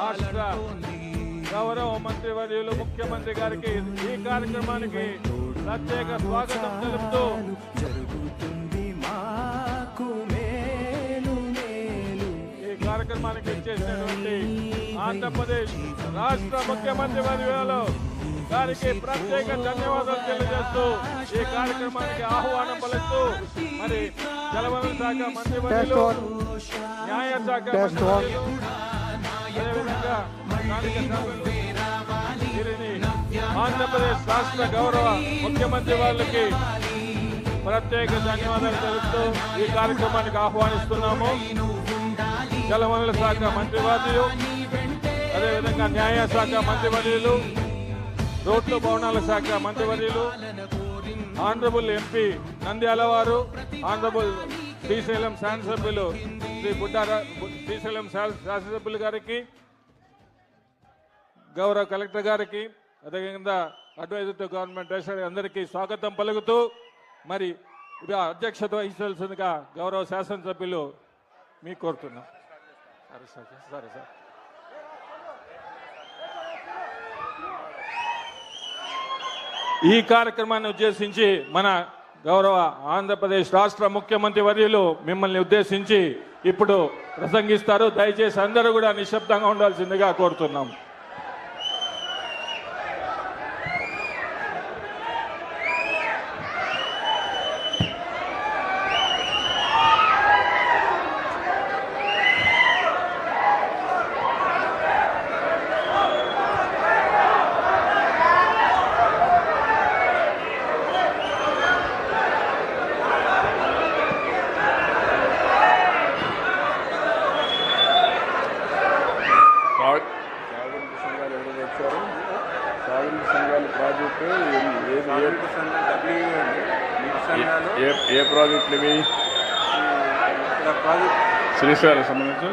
రాష్ట్ర గౌరవ మంత్రివర్యులు ముఖ్యమంత్రి గారికి ఈ కార్యక్రమానికి ప్రత్యేక స్వాగతం తెలుపుతూ ఈ కార్యక్రమానికి ఇచ్చేసినటువంటి ఆంధ్రప్రదేశ్ రాష్ట్ర ముఖ్యమంత్రి వర్యులు గారికి ప్రత్యేక ధన్యవాదాలు తెలియజేస్తూ ఈ కార్యక్రమానికి ఆహ్వానం పలుకుతూ మరి జలవనరుల శాఖ మంత్రివర్యులు న్యాయ శాఖ మంత్రివర్యులు అదేవిధంగా ఆంధ్రప్రదేశ్ రాష్ట్ర గౌరవ ముఖ్యమంత్రి వాళ్ళకి ప్రత్యేక ధన్యవాదాలు తెలుపుతూ ఈ కార్యక్రమానికి ఆహ్వానిస్తున్నాము. జలవనరుల శాఖ మంత్రివర్యులు అదేవిధంగా న్యాయ శాఖ మంత్రివర్యులు రోడ్లు భవనాల శాఖ మంత్రివర్యులు ఆనరబుల్ ఎంపీ నంద్యాల వారు, ఆనరబుల్ శ్రీశైలం శాసనసభ్యులు శ్రీ శ్రీశైలం శాసనసభ్యులు గారికి, గౌరవ కలెక్టర్ గారికి, అదేవిధంగా అడ్వైజర్ టు గవర్నమెంట్ ట్రెజరీ అందరికీ స్వాగతం పలుకుతూ మరి అధ్యక్షత వహించాల్సిందిగా గౌరవ శాసనసభ్యులు మీకు కోరుతున్నాం. సరే సార్. ఈ కార్యక్రమాన్ని ఉద్దేశించి మన గౌరవ ఆంధ్రప్రదేశ్ రాష్ట్ర ముఖ్యమంత్రి వర్యులు మిమ్మల్ని ఉద్దేశించి ఇప్పుడు ప్రసంగిస్తారు. దయచేసి అందరూ కూడా నిశ్శబ్దంగా ఉండాల్సిందిగా కోరుతున్నాం. ఏ ప్రాజెక్టులు ఇవి? శ్రీశైలం సంబంధించి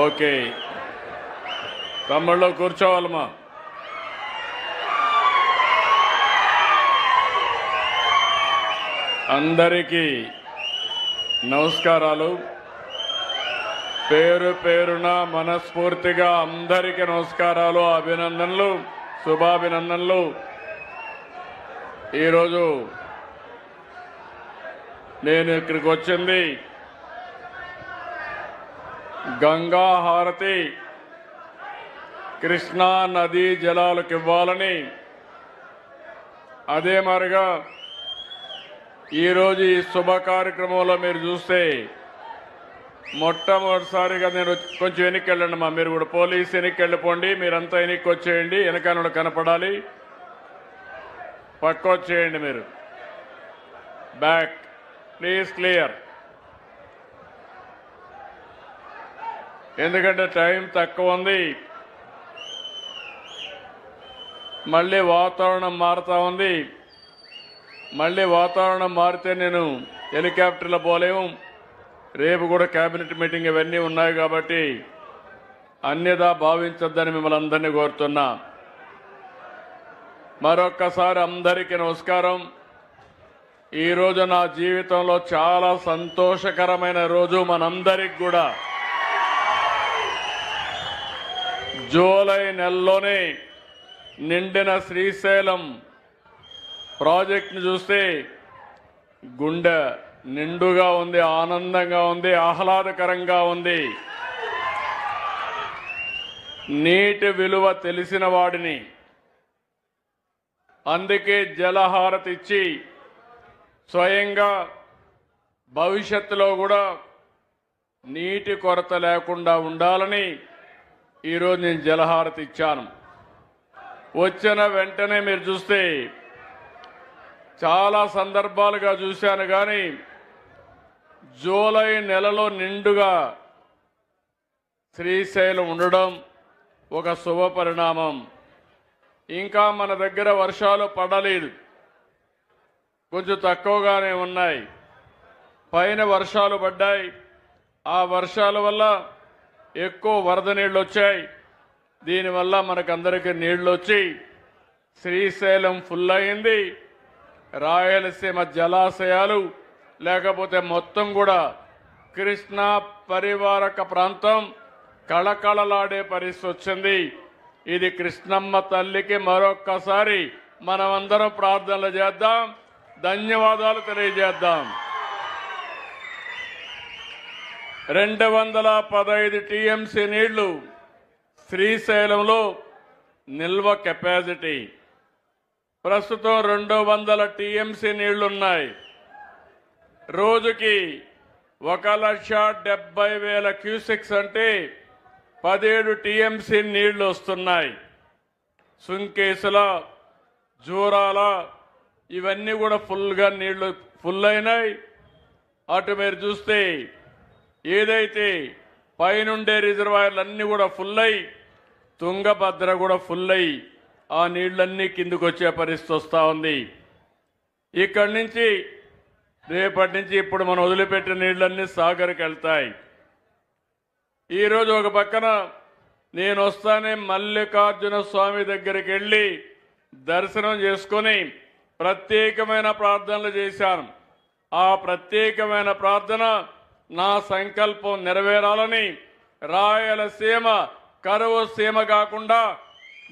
ఓకే. తమ్ముళ్ళు కూర్చోవాలమ్మా. అందరికీ నమస్కారాలు. పేరు పేరున మనస్ఫూర్తిగా అందరికీ నమస్కారాలు, అభినందనలు, శుభాభినందనలు. ఈరోజు నేను ఇక్కడికి వచ్చింది గంగా హారతి కృష్ణా నదీ జలాలకు ఇవ్వాలని, అదే మరిగా ఈరోజు ఈ శుభ కార్యక్రమంలో మీరు చూస్తే మొట్టమొదటిసారిగా నేను కొంచెం వెనక్కి వెళ్ళండి మా, మీరు కూడా పోలీసు వెనక్కి వెళ్ళిపోండి, మీరంతా వెనక్కి వచ్చేయండి, వెనకాల కనపడాలి, పక్క వచ్చేయండి మీరు, బ్యాక్ ప్లీజ్ క్లియర్. ఎందుకంటే టైం తక్కువ ఉంది, మళ్ళీ వాతావరణం మారుతూ ఉంది. మళ్ళీ వాతావరణం మారితే నేను హెలికాప్టర్లో పోలేము, రేపు కూడా క్యాబినెట్ మీటింగ్ ఇవన్నీ ఉన్నాయి కాబట్టి అన్యదా భావించొద్దని మిమ్మల్ని అందరినీ కోరుతున్నా. మరొక్కసారి అందరికీ నమస్కారం. ఈరోజు నా జీవితంలో చాలా సంతోషకరమైన రోజు. మనందరికి కూడా జూలై నెలలోనే నిండిన శ్రీశైలం ప్రాజెక్టును చూస్తే గుండె నిండుగా ఉంది, ఆనందంగా ఉంది, ఆహ్లాదకరంగా ఉంది. నీటి విలువ తెలిసిన వాడిని, అందుకే జలహారతి ఇచ్చి స్వయంగా భవిష్యత్తులో కూడా నీటి కొరత లేకుండా ఉండాలని ఈరోజు నేను జలహారతి ఇచ్చాను. వచ్చిన వెంటనే మీరు చూస్తే చాలా సందర్భాలుగా చూశాను, కానీ జూలై నెలలో నిండుగా శ్రీశైలం ఉండడం ఒక శుభ పరిణామం. ఇంకా మన దగ్గర వర్షాలు పడలేదు, కొంచెం తక్కువగానే ఉన్నాయి. పైన వర్షాలు పడ్డాయి, ఆ వర్షాల వల్ల ఎక్కువ వరద నీళ్ళు వచ్చాయి. దీనివల్ల మనకందరికీ నీళ్ళు వచ్చి శ్రీశైలం ఫుల్ అయింది, రాయలసీమ జలాశయాలు లేకపోతే మొత్తం కూడా కృష్ణా పరివారక ప్రాంతం కళకళలాడే పరిస్థితి వచ్చింది. ఇది కృష్ణమ్మ తల్లికి మరొక్కసారి మనమందరం ప్రార్థనలు చేద్దాం, ధన్యవాదాలు తెలియజేద్దాం. 215 టీఎంసీ నీళ్లు శ్రీశైలంలో నిల్వ కెపాసిటీ. ప్రస్తుతం 200 టీఎంసీ నీళ్లున్నాయి. రోజుకి 1,70,000 క్యూసెక్స్ అంటే 17 టీఎంసీ నీళ్లు వస్తున్నాయి. సుంకేసుల, జూరాల ఇవన్నీ కూడా ఫుల్గా నీళ్లు ఫుల్ అయినాయి. అటు మీరు చూస్తే ఏదైతే పైనుండే రిజర్వాయర్లు అన్నీ కూడా ఫుల్ అయి, తుంగభద్ర కూడా ఫుల్ అయి ఆ నీళ్లన్నీ కిందకు వచ్చే పరిస్థితి వస్తూ ఉంది. ఇక్కడి నుంచి రేపటి నుంచి ఇప్పుడు మనం వదిలిపెట్టిన నీళ్లన్నీ సాగర్కి వెళ్తాయి. ఈరోజు ఒక పక్కన నేను వస్తానే మల్లికార్జున స్వామి దగ్గరికి వెళ్ళి దర్శనం చేసుకొని ప్రత్యేకమైన ప్రార్థనలు చేశాను. ఆ ప్రత్యేకమైన ప్రార్థన నా సంకల్పం నెరవేరాలని, రాయలసీమ కరువు సీమ కాకుండా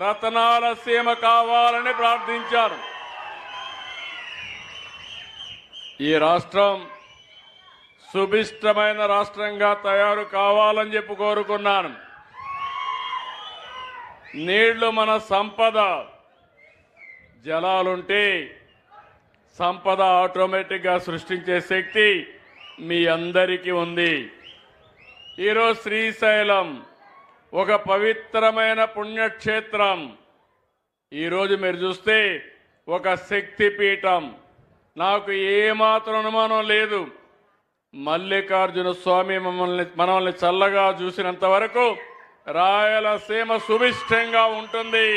రతనాల సీమ కావాలని ప్రార్థించాను. ఈ రాష్ట్రం సుభిష్టమైన రాష్ట్రంగా తయారు కావాలని చెప్పి కోరుకున్నాను. నీళ్లు మన సంపద. జలాలుంటే సంపద ఆటోమేటిక్గా సృష్టించే శక్తి మీ అందరికీ ఉంది. ఈరోజు శ్రీశైలం ఒక పవిత్రమైన పుణ్యక్షేత్రం. ఈరోజు మీరు చూస్తే ఒక శక్తిపీఠం. నాకు ఏమాత్రం అనుమానం లేదు, మల్లికార్జున స్వామి మనల్ని చల్లగా చూసినంత వరకు రాయలసీమ సుభిష్టంగా ఉంటుంది.